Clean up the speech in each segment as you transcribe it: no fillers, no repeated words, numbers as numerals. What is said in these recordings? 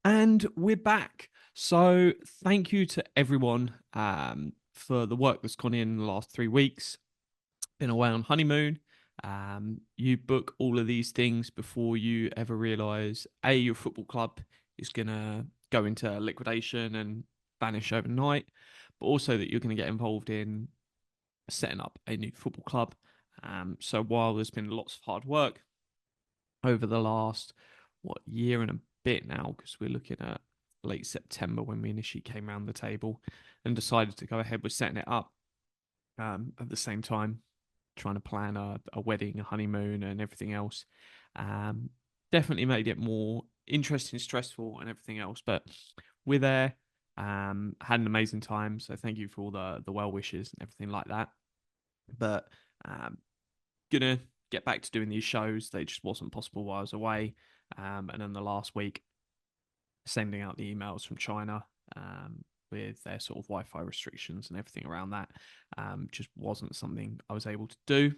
And we're back. So thank you to everyone for the work that's gone in the last 3 weeks. Been away on honeymoon. You book all of these things before you ever realise A, your football club is going to go into liquidation and vanish overnight, but also that you're going to get involved in setting up a new football club. So while there's been lots of hard work over the last year and a bit now, because we're looking at late September when we initially came around the table and decided to go ahead with setting it up. At the same time, trying to plan a wedding, a honeymoon, and everything else. Um, Definitely made it more interesting, stressful, and everything else. But we're there. Had an amazing time. So thank you for all the well wishes and everything like that. But um, gonna get back to doing these shows. They just wasn't possible while I was away. And then the last week, sending out the emails from China with their sort of Wi-Fi restrictions and everything around that, just wasn't something I was able to do.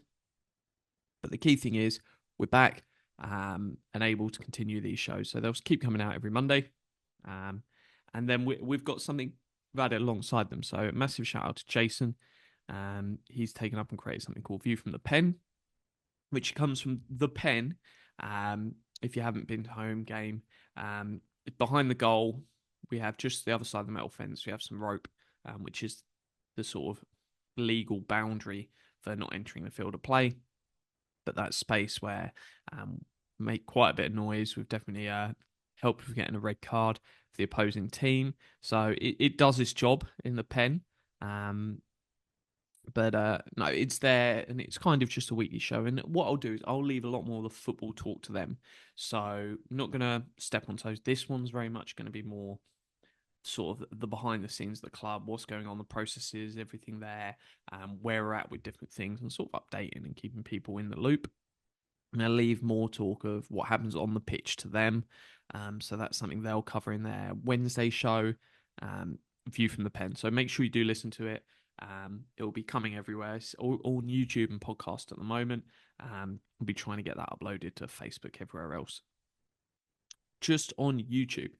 But the key thing is we're back and able to continue these shows. So they'll keep coming out every Monday. Um, and then we've got something right alongside them. So massive shout out to Jason. He's taken up and created something called View from the Pen, which comes from the pen. If you haven't been to home game, um, behind the goal, we have just the other side of the metal fence. We have some rope, which is the sort of legal boundary for not entering the field of play. But that space where make quite a bit of noise. We've definitely helped with getting a red card for the opposing team. So it does its job in the pen. Um, but no, it's there, and it's kind of just a weekly show. And what I'll do is I'll leave a lot more of the football talk to them. So I'm not gonna step on toes. This one's very much going to be more sort of the behind the scenes of the club, what's going on, the processes, everything there, where we're at with different things, and sort of updating and keeping people in the loop. And I leave more talk of what happens on the pitch to them. So that's something they'll cover in their Wednesday show, View from the Pen. So make sure you do listen to it. It will be coming everywhere, it's all on YouTube and podcast at the moment. We'll be trying to get that uploaded to Facebook, everywhere else. Just on YouTube.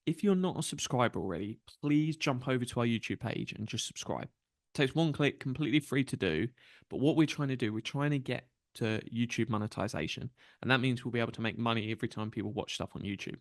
If you're not a subscriber already, please jump over to our YouTube page and just subscribe. It takes one click, completely free to do. But what we're trying to do, we're trying to get to YouTube monetization. And that means we'll be able to make money every time people watch stuff on YouTube.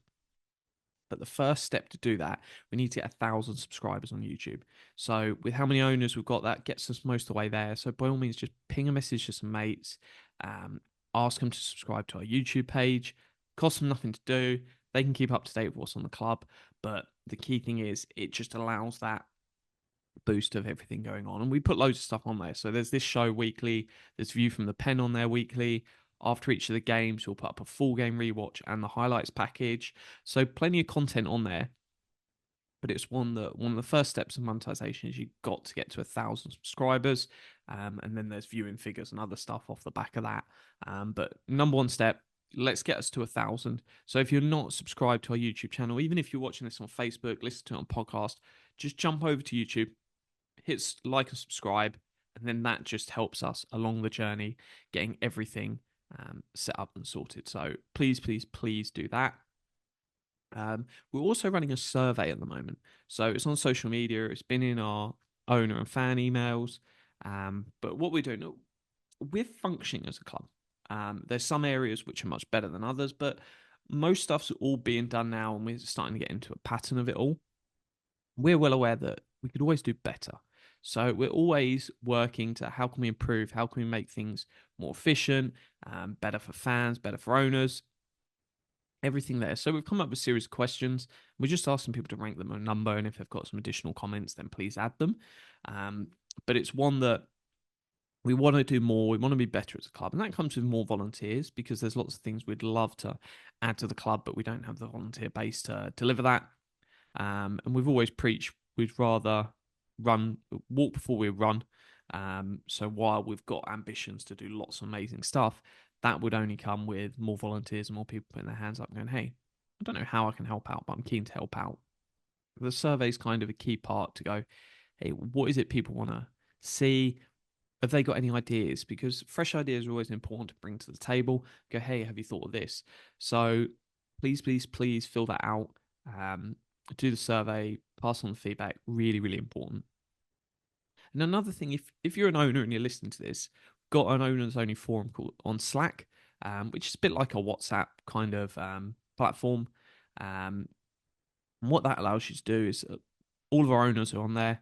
But the first step to do that, we need to get 1,000 subscribers on YouTube. So with how many owners we've got, that gets us most of the way there. So by all means, just ping a message to some mates, um, ask them to subscribe to our YouTube page. Costs them nothing to do. They can keep up to date with what's on the club. But the key thing is, it just allows that boost of everything going on. And we put loads of stuff on there. So there's this show weekly, there's View from the Pen on there weekly. After each of the games, we'll put up a full game rewatch and the highlights package. So plenty of content on there. But it's one of the first steps of monetization is you've got to get to 1,000 subscribers, and then there's viewing figures and other stuff off the back of that. But number one step, let's get us to 1,000. So if you're not subscribed to our YouTube channel, even if you're watching this on Facebook, listen to it on podcast, just jump over to YouTube, hit like and subscribe, and then that just helps us along the journey getting everything set up and sorted. So please, please, please do that. We're also running a survey at the moment. So it's on social media, it's been in our owner and fan emails. But what we're doing, we're functioning as a club. There's some areas which are much better than others, but most stuff's all being done now, and we're starting to get into a pattern of it all. We're well aware that we could always do better. So we're always working to how can we improve, how can we make things more efficient, better for fans, better for owners, everything there. So we've come up with a series of questions. We're just asking people to rank them a number, and if they've got some additional comments, then please add them. But it's one that we want to do more. We want to be better as a club, and that comes with more volunteers because there's lots of things we'd love to add to the club, but we don't have the volunteer base to deliver that. And we've always preached we'd rather walk before we run. So while we've got ambitions to do lots of amazing stuff, that would only come with more volunteers and more people putting their hands up and going, hey, I don't know how I can help out, but I'm keen to help out. The survey is kind of a key part to go, hey, what is it people want to see? Have they got any ideas? Because fresh ideas are always important to bring to the table. Go, hey, have you thought of this? So please, please, please fill that out. Um, do the survey, pass on the feedback. Really, really important. And another thing, if you're an owner and you're listening to this, got an owners only forum called on Slack, which is a bit like a WhatsApp kind of platform. Um, and what that allows you to do is all of our owners are on there.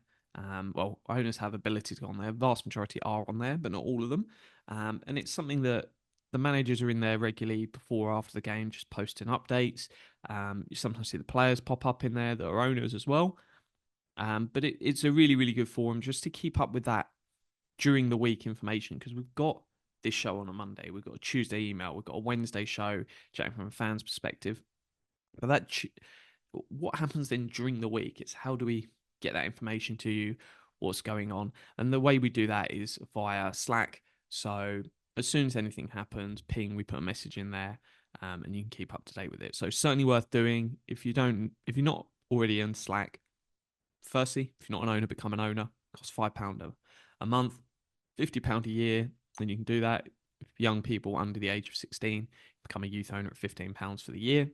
Well, owners have ability to go on there. Vast majority are on there, but not all of them. And it's something that the managers are in there regularly before or after the game, just posting updates. You sometimes see the players pop up in there that are owners as well. But it's a really, really good forum just to keep up with that during the week information because we've got this show on a Monday, we've got a Tuesday email, we've got a Wednesday show, chatting from a fan's perspective. But what happens then during the week? It's how do we get that information to you? What's going on? And the way we do that is via Slack. So as soon as anything happens, ping, we put a message in there, and you can keep up to date with it. So certainly worth doing. If you're not already in Slack, firstly, if you're not an owner, become an owner. It costs £5 a month, £50 a year, then you can do that. If young people under the age of 16 become a youth owner at £15 for the year.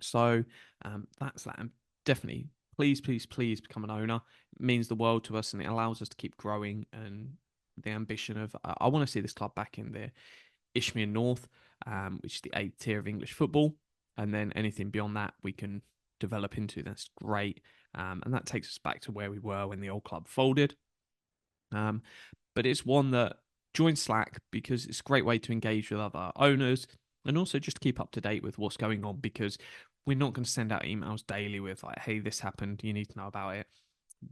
So that's that. And definitely, please, please, please become an owner. It means the world to us, and it allows us to keep growing. And the ambition of I want to see this club back in the Isthmian North, which is the 8th tier of English football, and then anything beyond that we can develop into. That's great, and that takes us back to where we were when the old club folded. But it's one that join Slack because it's a great way to engage with other owners and also just keep up to date with what's going on because we're not going to send out emails daily with like, hey, this happened, you need to know about it.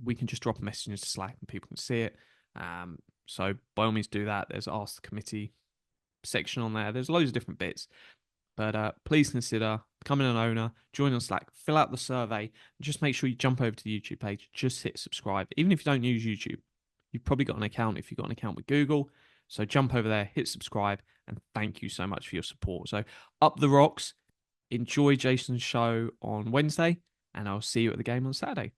We can just drop a message into Slack and people can see it. So by all means do that. There's Ask the Committee section on there. There's loads of different bits. But please consider becoming an owner, join on Slack, fill out the survey, and just make sure you jump over to the YouTube page. Just hit subscribe. Even if you don't use YouTube, you've probably got an account if you've got an account with Google. So jump over there, hit subscribe, and thank you so much for your support. So up the rocks. Enjoy Jason's show on Wednesday, and I'll see you at the game on Saturday.